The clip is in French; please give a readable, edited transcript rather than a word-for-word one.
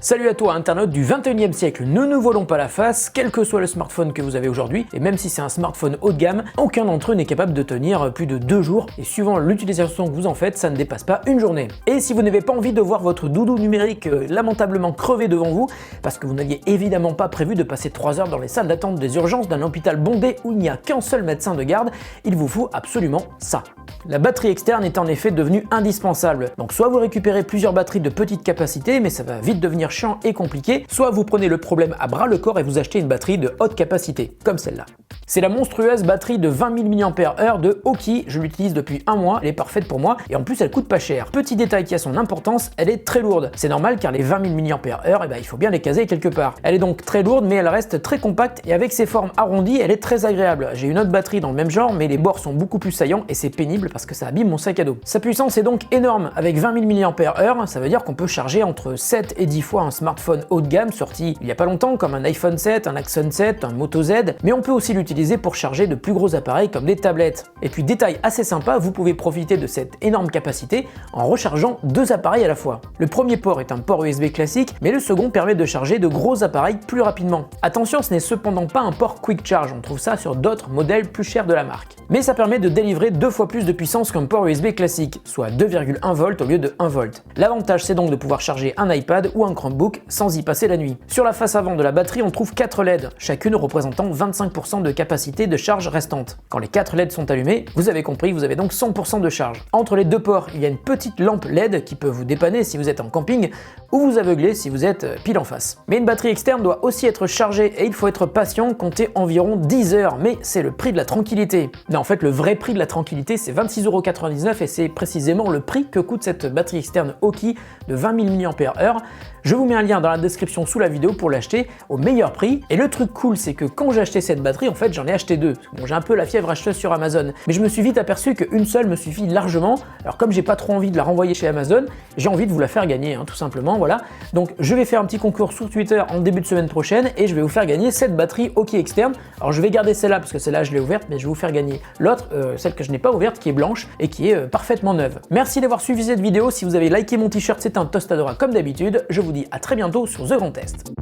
Salut à toi internaute du 21e siècle, ne nous voilons pas la face, quel que soit le smartphone que vous avez aujourd'hui, et même si c'est un smartphone haut de gamme, aucun d'entre eux n'est capable de tenir plus de 2 jours, et suivant l'utilisation que vous en faites, ça ne dépasse pas une journée. Et si vous n'avez pas envie de voir votre doudou numérique lamentablement crever devant vous, parce que vous n'aviez évidemment pas prévu de passer 3 heures dans les salles d'attente des urgences d'un hôpital bondé où il n'y a qu'un seul médecin de garde, il vous faut absolument ça. La batterie externe est en effet devenue indispensable, donc soit vous récupérez plusieurs batteries de petite capacité, mais ça va vite devenir chiant et compliqué, soit vous prenez le problème à bras le corps et vous achetez une batterie de haute capacité, comme celle-là. C'est la monstrueuse batterie de 20 000 mAh de Aukey, je l'utilise depuis un mois, elle est parfaite pour moi, et en plus elle coûte pas cher. Petit détail qui a son importance, elle est très lourde. C'est normal car les 20 000 mAh, il faut bien les caser quelque part. Elle est donc très lourde, mais elle reste très compacte, et avec ses formes arrondies, elle est très agréable. J'ai une autre batterie dans le même genre, mais les bords sont beaucoup plus saillants, et c'est pénible parce que ça abîme mon sac à dos. Sa puissance est donc énorme, avec 20 000 mAh, ça veut dire qu'on peut charger entre 7 et 10 fois un smartphone haut de gamme sorti il y a pas longtemps, comme un iPhone 7, un Axon 7, un Moto Z, mais on peut aussi l'utiliser pour charger de plus gros appareils comme des tablettes. Et puis détail assez sympa, vous pouvez profiter de cette énorme capacité en rechargeant 2 appareils à la fois. Le premier port est un port USB classique, mais le second permet de charger de gros appareils plus rapidement. Attention, ce n'est cependant pas un port Quick Charge, on trouve ça sur d'autres modèles plus chers de la marque. Mais ça permet de délivrer 2 fois plus de puissance qu'un port USB classique, soit 2,1 volts au lieu de 1 volt. L'avantage c'est donc de pouvoir charger un iPad ou un Chromebook sans y passer la nuit. Sur la face avant de la batterie, on trouve 4 LED, chacune représentant 25% de capacité de charge restante. Quand les 4 LED sont allumés, vous avez compris, vous avez donc 100% de charge. Entre les deux ports, il y a une petite lampe LED qui peut vous dépanner si vous êtes en camping ou vous aveugler si vous êtes pile en face. Mais une batterie externe doit aussi être chargée et il faut être patient, compter environ 10 heures, mais c'est le prix de la tranquillité. Non, en fait, le vrai prix de la tranquillité, c'est 26,99 € et c'est précisément le prix que coûte cette batterie externe Aukey de 20 000 mAh. Je vous mets un lien dans la description sous la vidéo pour l'acheter au meilleur prix. Et le truc cool, c'est que quand j'ai acheté cette batterie, en fait, j'en ai acheté 2. Bon, j'ai un peu la fièvre acheteuse sur Amazon, mais je me suis vite aperçu qu'une seule me suffit largement. Alors comme j'ai pas trop envie de la renvoyer chez Amazon, j'ai envie de vous la faire gagner, tout simplement, voilà. Donc je vais faire un petit concours sur Twitter en début de semaine prochaine et je vais vous faire gagner cette batterie Aukey externe. Alors je vais garder celle-là parce que celle-là je l'ai ouverte, mais je vais vous faire gagner l'autre, celle que je n'ai pas ouverte, qui est blanche et qui est parfaitement neuve. Merci d'avoir suivi cette vidéo. Si vous avez liké mon t-shirt, c'est un tostadora comme d'habitude. Je vous dis à très bientôt sur The Grand Test.